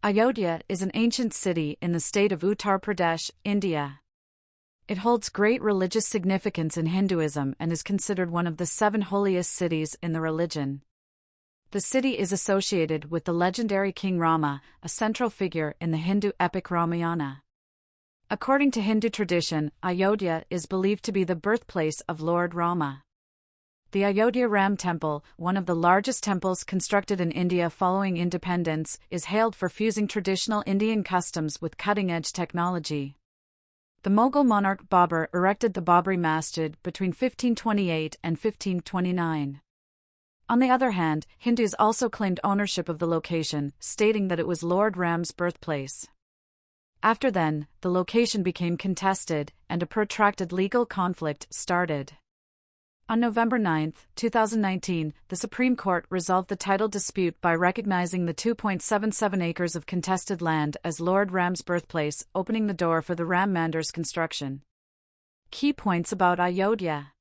Ayodhya is an ancient city in the state of Uttar Pradesh, India. It holds great religious significance in Hinduism and is considered one of the 7 holiest cities in the religion. The city is associated with the legendary King Rama, a central figure in the Hindu epic Ramayana. According to Hindu tradition, Ayodhya is believed to be the birthplace of Lord Rama. The Ayodhya Ram Temple, one of the largest temples constructed in India following independence, is hailed for fusing traditional Indian customs with cutting-edge technology. The Mughal monarch Babur erected the Babri Masjid between 1528 and 1529. On the other hand, Hindus also claimed ownership of the location, stating that it was Lord Ram's birthplace. After then, the location became contested, and a protracted legal conflict started. On November 9, 2019, the Supreme Court resolved the title dispute by recognizing the 2.77 acres of contested land as Lord Ram's birthplace, opening the door for the Ram Mandir's construction. Key points about Ayodhya.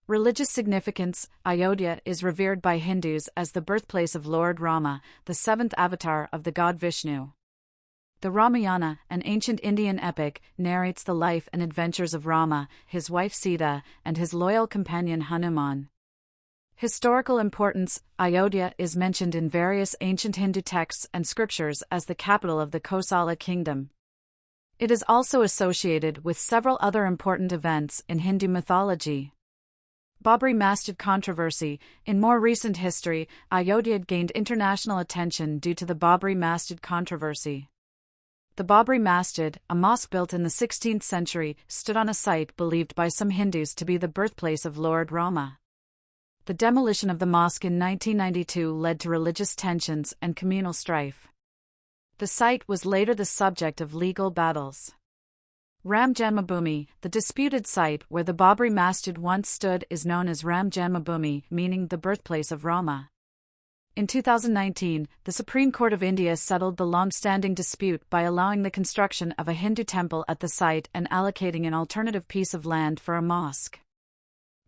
Religious significance. Ayodhya is revered by Hindus as the birthplace of Lord Rama, the 7th avatar of the god Vishnu. The Ramayana, an ancient Indian epic, narrates the life and adventures of Rama, his wife Sita, and his loyal companion Hanuman. Historical importance. Ayodhya is mentioned in various ancient Hindu texts and scriptures as the capital of the Kosala kingdom. It is also associated with several other important events in Hindu mythology. Babri Masjid controversy. In more recent history, Ayodhya gained international attention due to the Babri Masjid controversy. The Babri Masjid, a mosque built in the 16th century, stood on a site believed by some Hindus to be the birthplace of Lord Rama. The demolition of the mosque in 1992 led to religious tensions and communal strife. The site was later the subject of legal battles. Ram Janmabhoomi, the disputed site where the Babri Masjid once stood, is known as Ram Janmabhoomi, meaning the birthplace of Rama. In 2019, the Supreme Court of India settled the long-standing dispute by allowing the construction of a Hindu temple at the site and allocating an alternative piece of land for a mosque.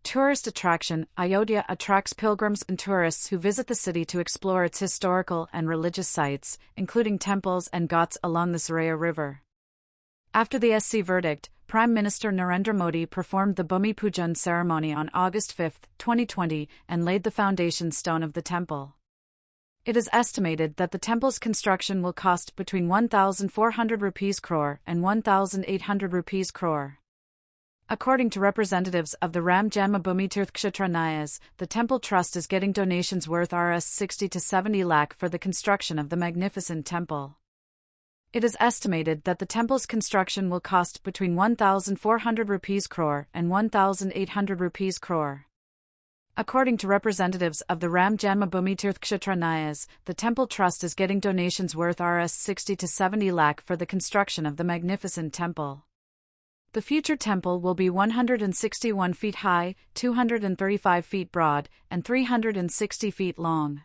Tourist attraction. Ayodhya attracts pilgrims and tourists who visit the city to explore its historical and religious sites, including temples and ghats along the Saraya River. After the SC verdict, Prime Minister Narendra Modi performed the Bhumi Pujan ceremony on August 5, 2020, and laid the foundation stone of the temple. It is estimated that the temple's construction will cost between 1,400 rupees crore and 1,800 rupees crore. According to representatives of the Ram Janmabhoomi Tirthkshetra Nyas, the temple trust is getting donations worth Rs 60 to 70 lakh for the construction of the magnificent temple. It is estimated that the temple's construction will cost between 1,400 rupees crore and 1,800 rupees crore. According to representatives of the Ram Janmabhoomi Tirthkshetra Nyas, the temple trust is getting donations worth Rs 60 to 70 lakh for the construction of the magnificent temple. The future temple will be 161 feet high, 235 feet broad, and 360 feet long.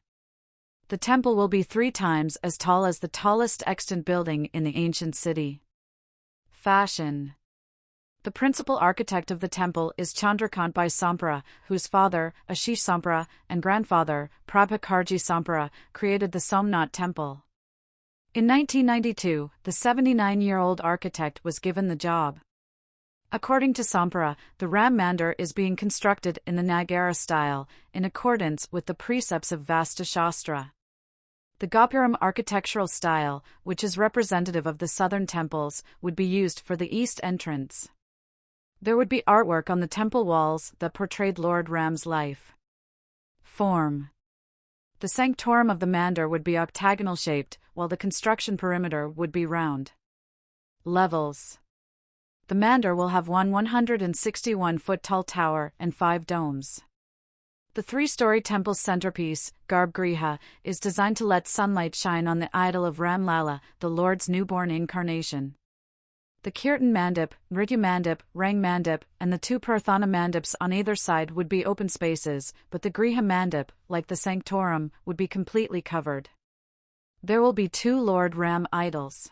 The temple will be 3 times as tall as the tallest extant building in the ancient city. Fashion. The principal architect of the temple is Chandrakant Bhai Sampara, whose father, Ashish Sampara, and grandfather, Prabhakarji Sampara, created the Somnath temple. In 1992, the 79-year-old architect was given the job. According to Sampara, the Ram Mandir is being constructed in the Nagara style, in accordance with the precepts of Vastu Shastra. The Gopuram architectural style, which is representative of the southern temples, would be used for the east entrance. There would be artwork on the temple walls that portrayed Lord Ram's life. Form. The sanctorum of the mandir would be octagonal-shaped, while the construction perimeter would be round. Levels. The mandir will have one 161-foot-tall tower and 5 domes. The 3-story temple's centerpiece, Garbhagriha, is designed to let sunlight shine on the idol of Ram Lala, the Lord's newborn incarnation. The Kirtan Mandip, Mrityu Mandip, Rang Mandip, and the 2 Prarthana Mandips on either side would be open spaces, but the Griha Mandip, like the sanctorum, would be completely covered. There will be 2 Lord Ram idols.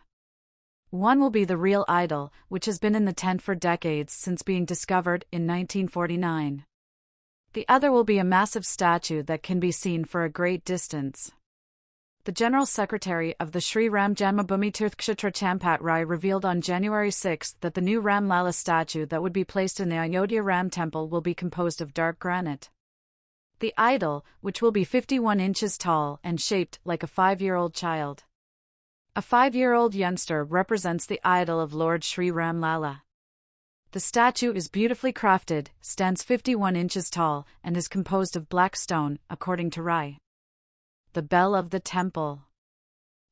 One will be the real idol, which has been in the tent for decades since being discovered in 1949. The other will be a massive statue that can be seen for a great distance. The General Secretary of the Sri Ram Janmabhoomi Tirthkshetra Champat Rai revealed on January 6 that the new Ram Lala statue that would be placed in the Ayodhya Ram temple will be composed of dark granite. The idol, which will be 51 inches tall and shaped like a 5-year-old child. A 5-year-old youngster represents the idol of Lord Sri Ram Lala. The statue is beautifully crafted, stands 51 inches tall, and is composed of black stone, according to Rai. The bell of the temple.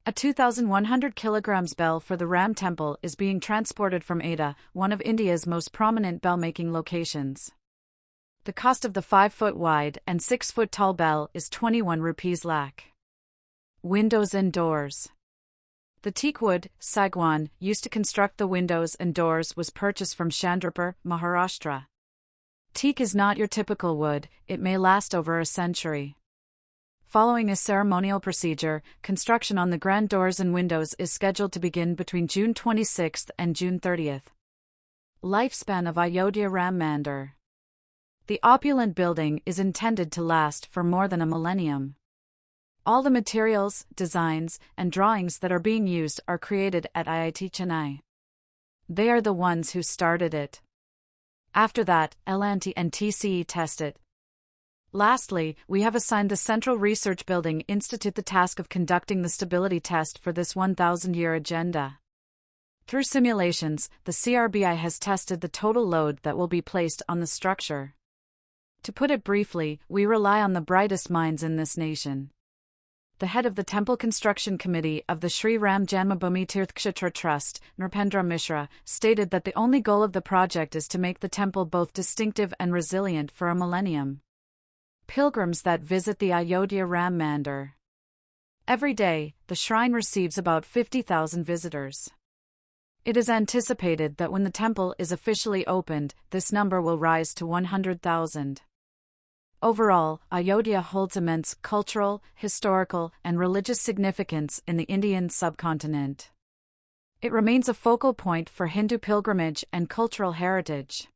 A 2,100 kilograms bell for the Ram temple is being transported from Ayodhya, one of India's most prominent bell-making locations. The cost of the 5-foot wide and 6-foot tall bell is 21 rupees lakh. Windows and doors. The teak wood, sagwan, used to construct the windows and doors was purchased from Chandrapur, Maharashtra. Teak is not your typical wood, it may last over a century. Following a ceremonial procedure, construction on the grand doors and windows is scheduled to begin between June 26 and June 30. Lifespan of Ayodhya Ram Mandir. The opulent building is intended to last for more than a millennium. All the materials, designs, and drawings that are being used are created at IIT Chennai. They are the ones who started it. After that, L&T and TCE test it. Lastly, we have assigned the Central Research Building Institute the task of conducting the stability test for this 1,000-year agenda. Through simulations, the CRBI has tested the total load that will be placed on the structure. To put it briefly, we rely on the brightest minds in this nation. The head of the Temple Construction Committee of the Sri Ram Janmabhoomi Tirthkshetra Trust, Nrpendra Mishra, stated that the only goal of the project is to make the temple both distinctive and resilient for a millennium. Pilgrims that visit the Ayodhya Ram Mandir. Every day, the shrine receives about 50,000 visitors. It is anticipated that when the temple is officially opened, this number will rise to 100,000. Overall, Ayodhya holds immense cultural, historical, and religious significance in the Indian subcontinent. It remains a focal point for Hindu pilgrimage and cultural heritage.